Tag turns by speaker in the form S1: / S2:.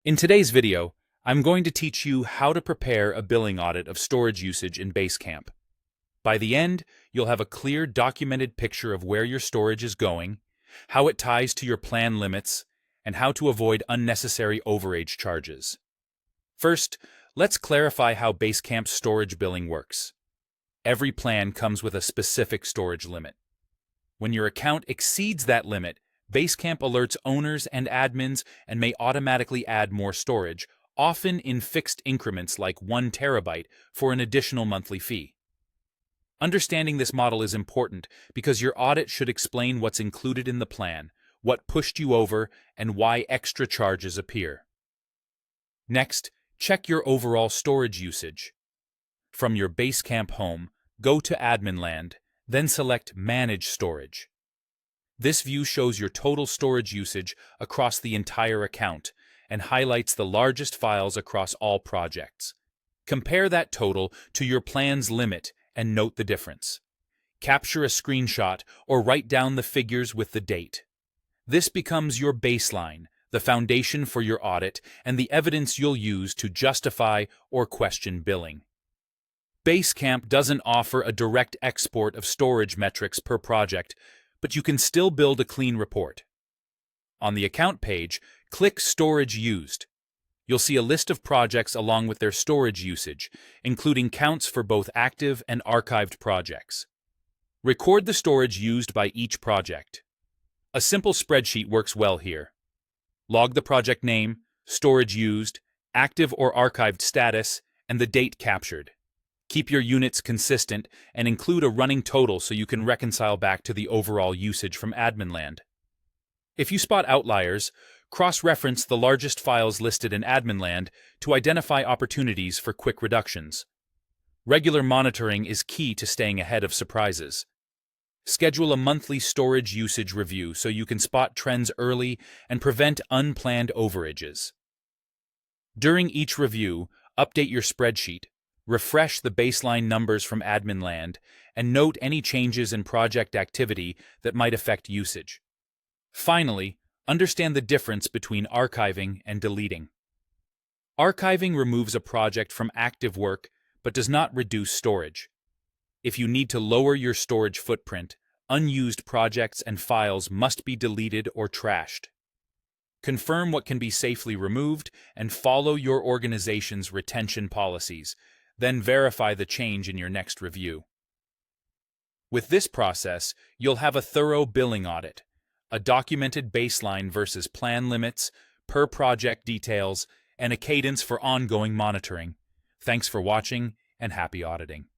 S1: In today's video, I'm going to teach you how to prepare a billing audit of storage usage in Basecamp. By the end, you'll have a clear documented picture of where your storage is going, how it ties to your plan limits, and how to avoid unnecessary overage charges. First, let's clarify how Basecamp's storage billing works. Every plan comes with a specific storage limit. When your account exceeds that limit, Basecamp alerts owners and admins and may automatically add more storage, often in fixed increments like 1 terabyte for an additional monthly fee. Understanding this model is important because your audit should explain what's included in the plan, what pushed you over, and why extra charges appear. Next, check your overall storage usage. From your Basecamp home, go to Admin Land, then select Manage Storage. This view shows your total storage usage across the entire account and highlights the largest files across all projects. Compare that total to your plan's limit and note the difference. Capture a screenshot or write down the figures with the date. This becomes your baseline, the foundation for your audit, and the evidence you'll use to justify or question billing. Basecamp doesn't offer a direct export of storage metrics per project, but you can still build a clean report. On the account page, click Storage Used. You'll see a list of projects along with their storage usage, including counts for both active and archived projects. Record the storage used by each project. A simple spreadsheet works well here. Log the project name, storage used, active or archived status, and the date captured. Keep your units consistent and include a running total so you can reconcile back to the overall usage from Admin Land. If you spot outliers, cross-reference the largest files listed in Admin Land to identify opportunities for quick reductions. Regular monitoring is key to staying ahead of surprises. Schedule a monthly storage usage review so you can spot trends early and prevent unplanned overages. During each review, update your spreadsheet. Refresh the baseline numbers from Admin Land, and note any changes in project activity that might affect usage. Finally, understand the difference between archiving and deleting. Archiving removes a project from active work but does not reduce storage. If you need to lower your storage footprint, unused projects and files must be deleted or trashed. Confirm what can be safely removed and follow your organization's retention policies. Then verify the change in your next review. With this process, you'll have a thorough billing audit, a documented baseline versus plan limits, per project details, and a cadence for ongoing monitoring. Thanks for watching, and happy auditing.